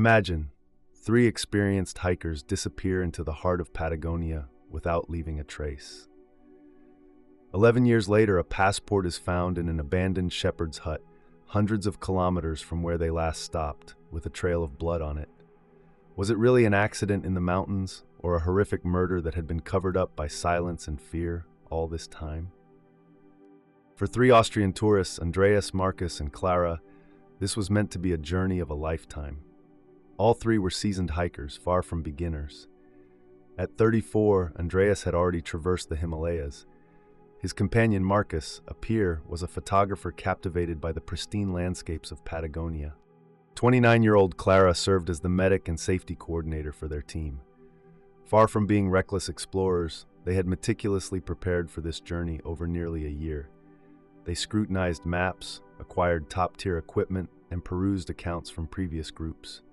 Imagine, three experienced hikers disappear into the heart of Patagonia without leaving a trace. 11 years later, a passport is found in an abandoned shepherd's hut, hundreds of kilometers from where they last stopped, with a trail of blood on it. Was it really an accident in the mountains, or a horrific murder that had been covered up by silence and fear all this time? For three Austrian tourists, Andreas, Marcus, and Clara, this was meant to be a journey of a lifetime. All three were seasoned hikers, far from beginners. At 34, Andreas had already traversed the Himalayas. His companion Marcus, a peer, was a photographer captivated by the pristine landscapes of Patagonia. 29-year-old Clara served as the medic and safety coordinator for their team. Far from being reckless explorers, they had meticulously prepared for this journey over nearly a year. They scrutinized maps, acquired top-tier equipment, and perused accounts from previous groups.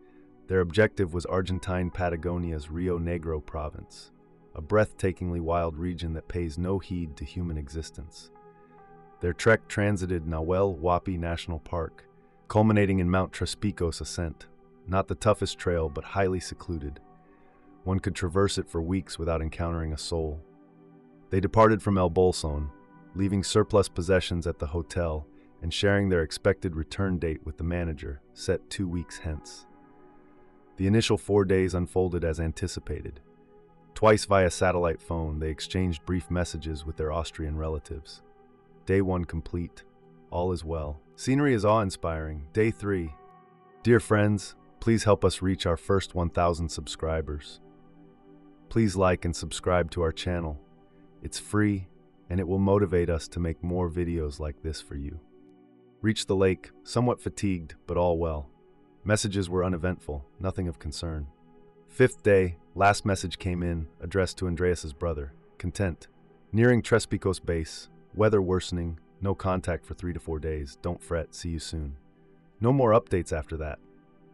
Their objective was Argentine Patagonia's Rio Negro province, a breathtakingly wild region that pays no heed to human existence. Their trek transited Nahuel Huapi National Park, culminating in Mount Trespicos ascent, not the toughest trail but highly secluded. One could traverse it for weeks without encountering a soul. They departed from El Bolson, leaving surplus possessions at the hotel and sharing their expected return date with the manager, set 2 weeks hence. The initial 4 days unfolded as anticipated. Twice via satellite phone, they exchanged brief messages with their Austrian relatives. Day 1 complete. All is well. Scenery is awe-inspiring. Day 3. Dear friends, please help us reach our first 1,000 subscribers. Please like and subscribe to our channel. It's free, and it will motivate us to make more videos like this for you. Reached the lake, somewhat fatigued, but all well. Messages were uneventful, nothing of concern. 5th day, last message came in, addressed to Andreas's brother. Content. Nearing Trespicos base, weather worsening, no contact for 3 to 4 days. Don't fret, see you soon. No more updates after that.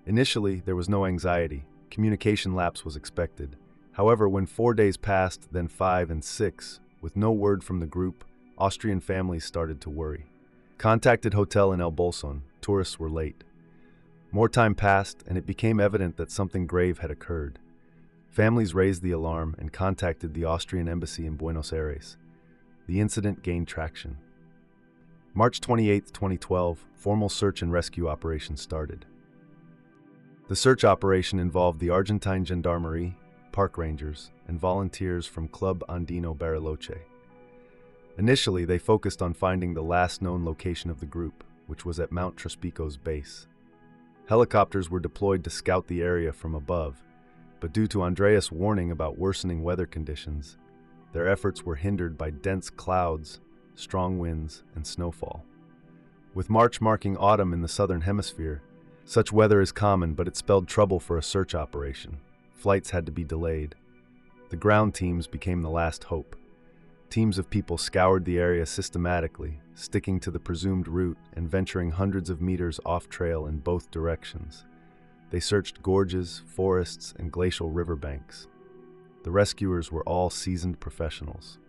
Initially, there was no anxiety. Communication lapse was expected. However, when 4 days passed, then 5 and 6, with no word from the group, Austrian families started to worry. Contacted hotel in El Bolson, tourists were late. More time passed, and it became evident that something grave had occurred. Families raised the alarm and contacted the Austrian embassy in Buenos Aires. The incident gained traction. March 28, 2012, formal search and rescue operation started. The search operation involved the Argentine Gendarmerie, park rangers, and volunteers from Club Andino Bariloche. Initially, they focused on finding the last known location of the group, which was at Mount Trespicos base. Helicopters were deployed to scout the area from above, but due to Andreas' warning about worsening weather conditions, their efforts were hindered by dense clouds, strong winds, and snowfall. With March marking autumn in the southern hemisphere, such weather is common, but it spelled trouble for a search operation. Flights had to be delayed. The ground teams became the last hope. Teams of people scoured the area systematically, sticking to the presumed route and venturing hundreds of meters off-trail in both directions. They searched gorges, forests, and glacial riverbanks. The rescuers were all seasoned professionals.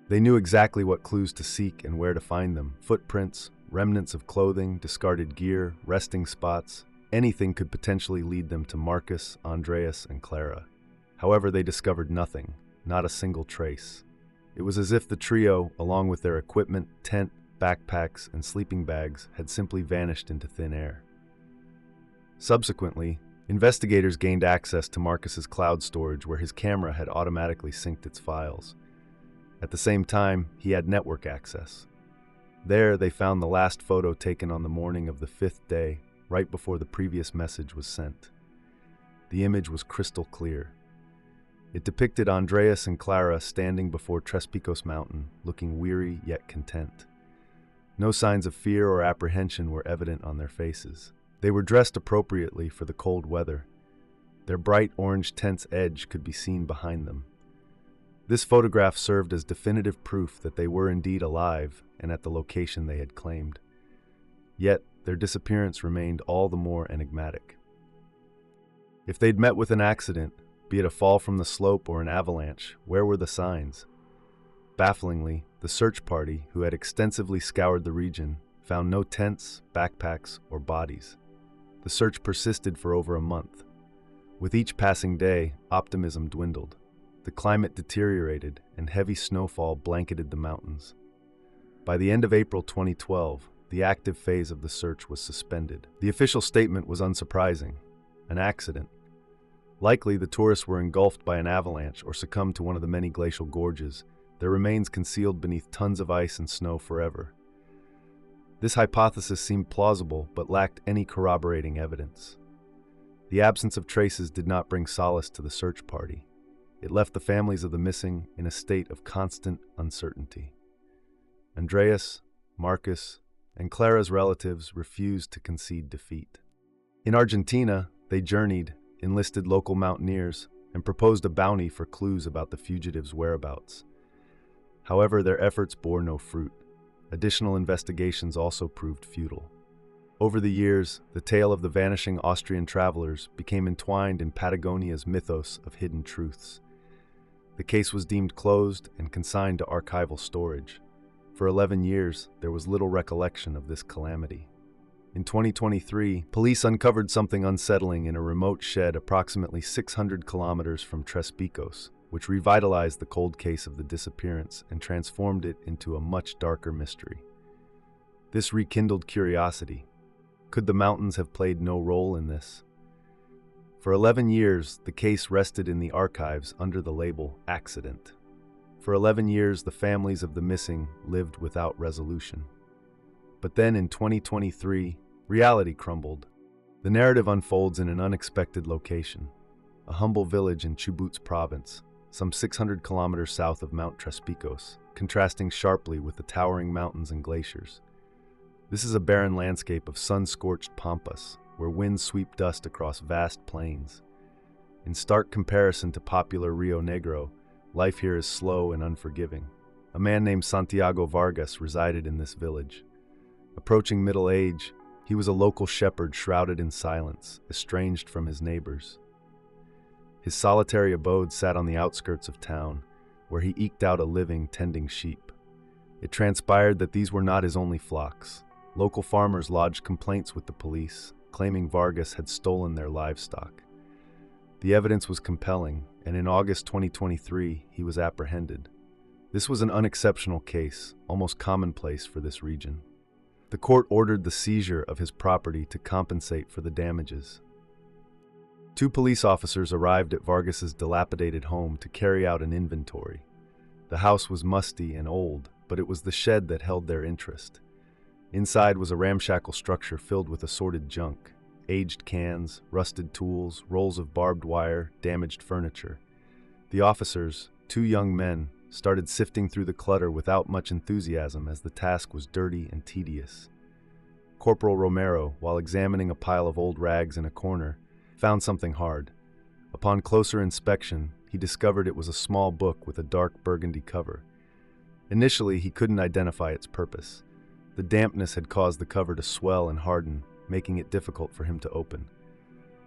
They knew exactly what clues to seek and where to find them. Footprints, remnants of clothing, discarded gear, resting spots. Anything could potentially lead them to Marcus, Andreas, and Clara. However, they discovered nothing, not a single trace. It was as if the trio, along with their equipment, tent, backpacks, and sleeping bags, had simply vanished into thin air. Subsequently, investigators gained access to Marcus's cloud storage where his camera had automatically synced its files. At the same time, he had network access. There, they found the last photo taken on the morning of the 5th day, right before the previous message was sent. The image was crystal clear. It depicted Andreas and Clara standing before Trespicos Mountain, looking weary yet content. No signs of fear or apprehension were evident on their faces. They were dressed appropriately for the cold weather. Their bright orange tent's edge could be seen behind them. This photograph served as definitive proof that they were indeed alive and at the location they had claimed. Yet, their disappearance remained all the more enigmatic. If they'd met with an accident, be it a fall from the slope or an avalanche, where were the signs? Bafflingly, the search party, who had extensively scoured the region, found no tents, backpacks, or bodies. The search persisted for over a month. With each passing day, optimism dwindled. The climate deteriorated, and heavy snowfall blanketed the mountains. By the end of April 2012, the active phase of the search was suspended. The official statement was unsurprising: an accident. Likely, the tourists were engulfed by an avalanche or succumbed to one of the many glacial gorges, their remains concealed beneath tons of ice and snow forever. This hypothesis seemed plausible but lacked any corroborating evidence. The absence of traces did not bring solace to the search party. It left the families of the missing in a state of constant uncertainty. Andreas, Marcus, and Clara's relatives refused to concede defeat. In Argentina, they journeyed, enlisted local mountaineers, and proposed a bounty for clues about the fugitives' whereabouts. However, their efforts bore no fruit. Additional investigations also proved futile. Over the years, the tale of the vanishing Austrian travelers became entwined in Patagonia's mythos of hidden truths. The case was deemed closed and consigned to archival storage. For 11 years, there was little recollection of this calamity. In 2023, police uncovered something unsettling in a remote shed approximately 600 kilometers from Tres Picos, which revitalized the cold case of the disappearance and transformed it into a much darker mystery. This rekindled curiosity. Could the mountains have played no role in this? For 11 years, the case rested in the archives under the label accident. For 11 years, the families of the missing lived without resolution. But then in 2023, reality crumbled. The narrative unfolds in an unexpected location, a humble village in Chubut province, some 600 kilometers south of Mount Tres Picos, contrasting sharply with the towering mountains and glaciers. This is a barren landscape of sun-scorched pampas, where winds sweep dust across vast plains. In stark comparison to popular Rio Negro, life here is slow and unforgiving. A man named Santiago Vargas resided in this village. Approaching middle age, he was a local shepherd shrouded in silence, estranged from his neighbors. His solitary abode sat on the outskirts of town, where he eked out a living tending sheep. It transpired that these were not his only flocks. Local farmers lodged complaints with the police, claiming Vargas had stolen their livestock. The evidence was compelling, and in August 2023, he was apprehended. This was an unexceptional case, almost commonplace for this region. The court ordered the seizure of his property to compensate for the damages. 2 police officers arrived at Vargas's dilapidated home to carry out an inventory. The house was musty and old, but it was the shed that held their interest. Inside was a ramshackle structure filled with assorted junk: aged cans, rusted tools, rolls of barbed wire, damaged furniture. The officers, 2 young men, started sifting through the clutter without much enthusiasm as the task was dirty and tedious. Corporal Romero, while examining a pile of old rags in a corner, found something hard. Upon closer inspection, he discovered it was a small book with a dark burgundy cover. Initially, he couldn't identify its purpose. The dampness had caused the cover to swell and harden, making it difficult for him to open.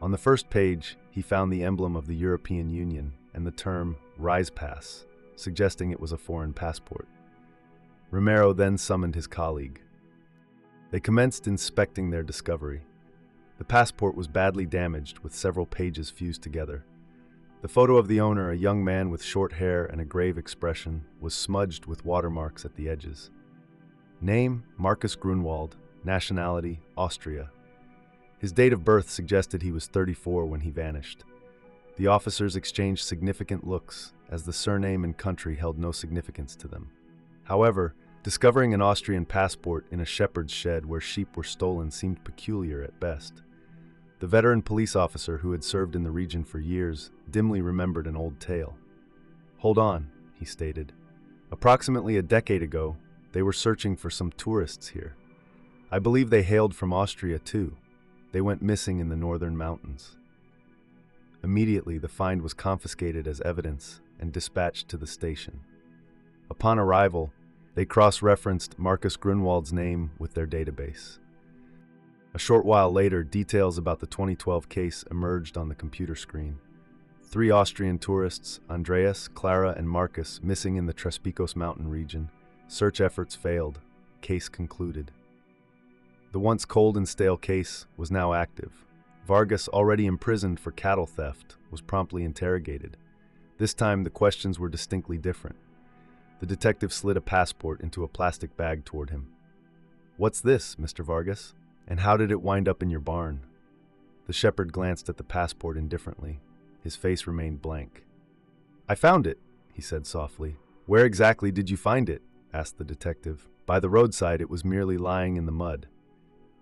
On the first page, he found the emblem of the European Union and the term Reisepass, suggesting it was a foreign passport. Romero then summoned his colleague. They commenced inspecting their discovery. The passport was badly damaged, with several pages fused together. The photo of the owner, a young man with short hair and a grave expression, was smudged with watermarks at the edges. Name: Marcus Grunwald. Nationality: Austria. His date of birth suggested he was 34 when he vanished. The officers exchanged significant looks, as the surname and country held no significance to them. However, discovering an Austrian passport in a shepherd's shed where sheep were stolen seemed peculiar at best. The veteran police officer who had served in the region for years dimly remembered an old tale. "Hold on," he stated. "Approximately a decade ago, they were searching for some tourists here. I believe they hailed from Austria too. They went missing in the northern mountains." Immediately, the find was confiscated as evidence and dispatched to the station. Upon arrival, they cross-referenced Marcus Grunwald's name with their database. A short while later, details about the 2012 case emerged on the computer screen. 3 Austrian tourists, Andreas, Clara, and Marcus, missing in the Tres Picos mountain region. Search efforts failed. Case concluded. The once cold and stale case was now active. Vargas, already imprisoned for cattle theft, was promptly interrogated. This time, the questions were distinctly different. The detective slid a passport into a plastic bag toward him. "What's this, Mr. Vargas? And how did it wind up in your barn?" The shepherd glanced at the passport indifferently. His face remained blank. "I found it," he said softly. "Where exactly did you find it?" asked the detective. "By the roadside. It was merely lying in the mud."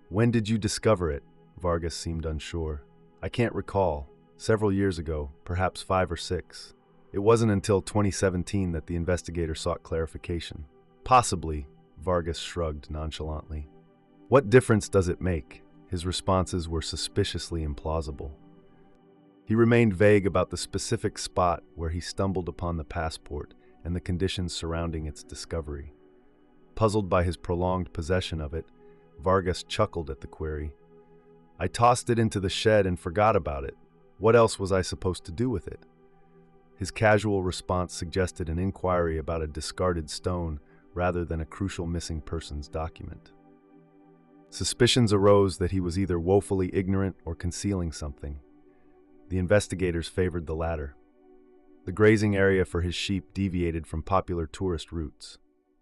"When did you discover it?" Vargas seemed unsure. "I can't recall. Several years ago, perhaps 5 or 6. It wasn't until 2017 that the investigator sought clarification. Possibly," Vargas shrugged nonchalantly. "What difference does it make?" His responses were suspiciously implausible. He remained vague about the specific spot where he stumbled upon the passport and the conditions surrounding its discovery. Puzzled by his prolonged possession of it, Vargas chuckled at the query. "I tossed it into the shed and forgot about it. What else was I supposed to do with it?" His casual response suggested an inquiry about a discarded stone rather than a crucial missing persons document. Suspicions arose that he was either woefully ignorant or concealing something. The investigators favored the latter. The grazing area for his sheep deviated from popular tourist routes.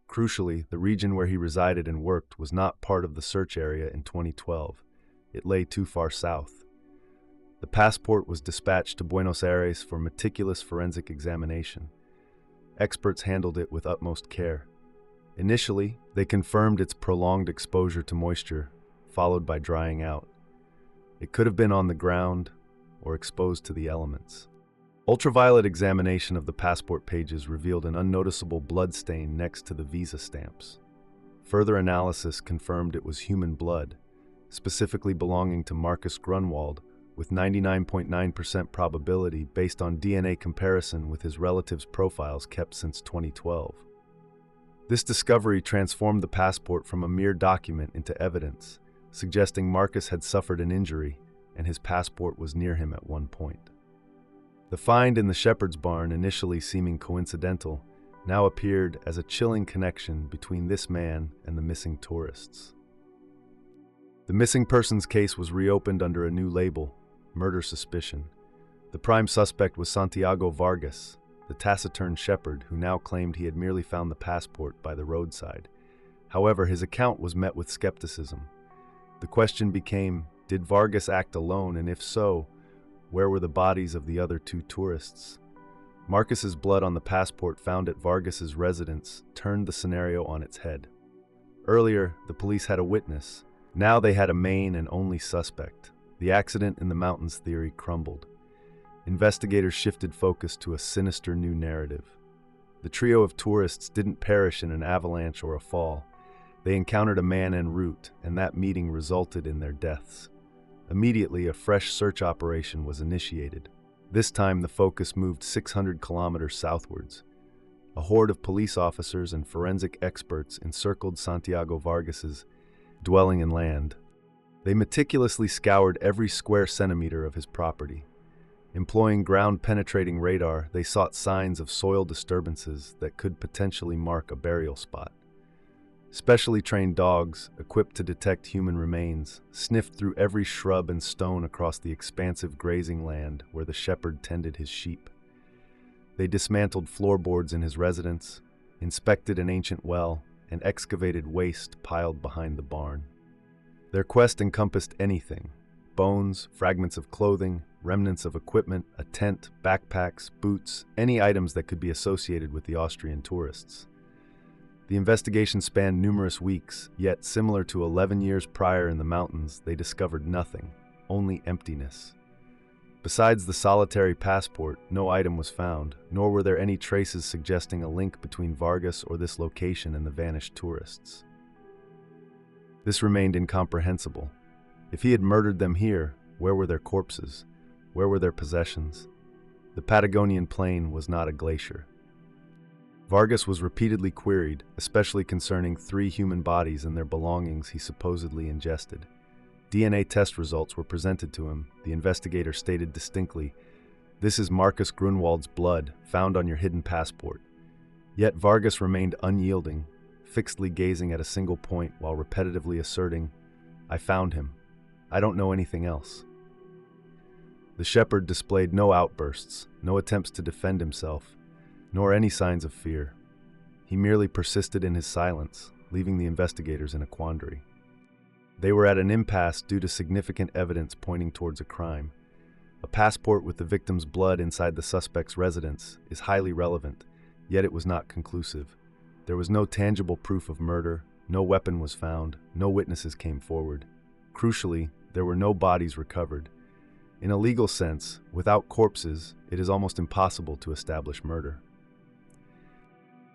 Crucially, the region where he resided and worked was not part of the search area in 2012. It lay too far south. The passport was dispatched to Buenos Aires for meticulous forensic examination. Experts handled it with utmost care. Initially, they confirmed its prolonged exposure to moisture, followed by drying out. It could have been on the ground or exposed to the elements. Ultraviolet examination of the passport pages revealed an unnoticeable blood stain next to the visa stamps. Further analysis confirmed it was human blood, specifically belonging to Marcus Grunwald, with 99.9% probability based on DNA comparison with his relatives' profiles kept since 2012. This discovery transformed the passport from a mere document into evidence, suggesting Marcus had suffered an injury and his passport was near him at one point. The find in the shepherd's barn, initially seeming coincidental, now appeared as a chilling connection between this man and the missing tourists. The missing persons case was reopened under a new label, murder suspicion. The prime suspect was Santiago Vargas, the taciturn shepherd who now claimed he had merely found the passport by the roadside. However, his account was met with skepticism. The question became, did Vargas act alone, and if so, where were the bodies of the other 2 tourists? Marcus's blood on the passport found at Vargas's residence turned the scenario on its head. Earlier, the police had a witness. Now they had a main and only suspect. The accident in the mountains theory crumbled. Investigators shifted focus to a sinister new narrative. The trio of tourists didn't perish in an avalanche or a fall. They encountered a man en route, and that meeting resulted in their deaths. Immediately, a fresh search operation was initiated. This time, the focus moved 600 kilometers southwards. A horde of police officers and forensic experts encircled Santiago Vargas's dwelling and land. They meticulously scoured every square centimeter of his property. Employing ground-penetrating radar, they sought signs of soil disturbances that could potentially mark a burial spot. Specially trained dogs, equipped to detect human remains, sniffed through every shrub and stone across the expansive grazing land where the shepherd tended his sheep. They dismantled floorboards in his residence, inspected an ancient well, and excavated waste piled behind the barn. Their quest encompassed anything: bones, fragments of clothing, remnants of equipment, a tent, backpacks, boots, any items that could be associated with the Austrian tourists. The investigation spanned numerous weeks, yet similar to 11 years prior in the mountains, they discovered nothing, only emptiness. Besides the solitary passport, no item was found, nor were there any traces suggesting a link between Vargas or this location and the vanished tourists. This remained incomprehensible. If he had murdered them here, where were their corpses? Where were their possessions? The Patagonian plain was not a glacier. Vargas was repeatedly queried, especially concerning 3 human bodies and their belongings he supposedly ingested. DNA test results were presented to him. The investigator stated distinctly, "This is Marcus Grunwald's blood, found on your hidden passport." Yet Vargas remained unyielding, fixedly gazing at a single point while repetitively asserting, "I found him. I don't know anything else." The shepherd displayed no outbursts, no attempts to defend himself, nor any signs of fear. He merely persisted in his silence, leaving the investigators in a quandary. They were at an impasse due to significant evidence pointing towards a crime. A passport with the victim's blood inside the suspect's residence is highly relevant, yet it was not conclusive. There was no tangible proof of murder, no weapon was found, no witnesses came forward. Crucially, there were no bodies recovered. In a legal sense, without corpses, it is almost impossible to establish murder.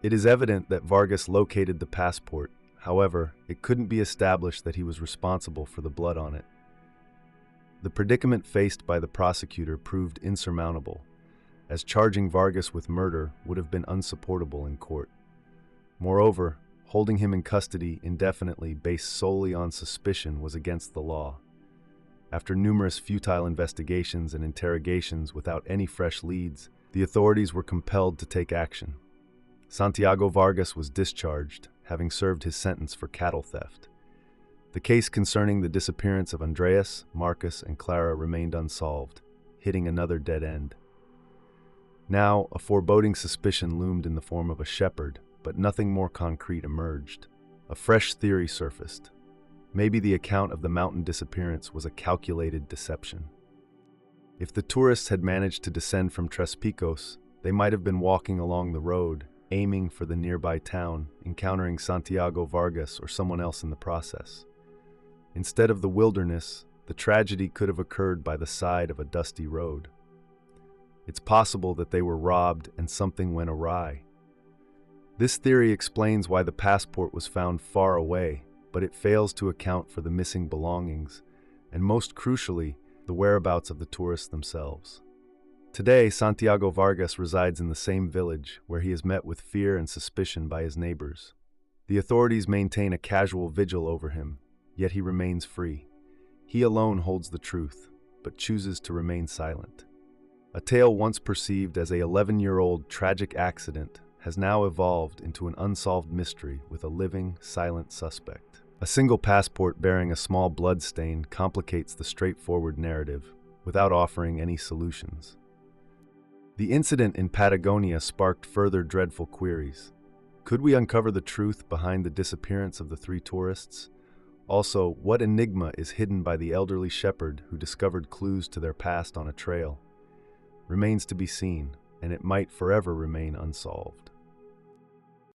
It is evident that Vargas located the passport. However, it couldn't be established that he was responsible for the blood on it. The predicament faced by the prosecutor proved insurmountable, as charging Vargas with murder would have been unsupportable in court. Moreover, holding him in custody indefinitely based solely on suspicion was against the law. After numerous futile investigations and interrogations without any fresh leads, the authorities were compelled to take action. Santiago Vargas was discharged, having served his sentence for cattle theft. The case concerning the disappearance of Andreas, Marcus, and Clara remained unsolved, hitting another dead end. Now, a foreboding suspicion loomed in the form of a shepherd, but nothing more concrete emerged. A fresh theory surfaced. Maybe the account of the mountain disappearance was a calculated deception. If the tourists had managed to descend from Tres Picos, they might have been walking along the road, aiming for the nearby town, encountering Santiago Vargas or someone else in the process. Instead of the wilderness, the tragedy could have occurred by the side of a dusty road. It's possible that they were robbed and something went awry. This theory explains why the passport was found far away, but it fails to account for the missing belongings, and most crucially, the whereabouts of the tourists themselves. Today, Santiago Vargas resides in the same village, where he is met with fear and suspicion by his neighbors. The authorities maintain a casual vigil over him, yet he remains free. He alone holds the truth, but chooses to remain silent. A tale once perceived as a 11-year-old tragic accident has now evolved into an unsolved mystery with a living, silent suspect. A single passport bearing a small blood stain complicates the straightforward narrative without offering any solutions. The incident in Patagonia sparked further dreadful queries. Could we uncover the truth behind the disappearance of the 3 tourists? Also, what enigma is hidden by the elderly shepherd who discovered clues to their past on a trail? Remains to be seen, and it might forever remain unsolved.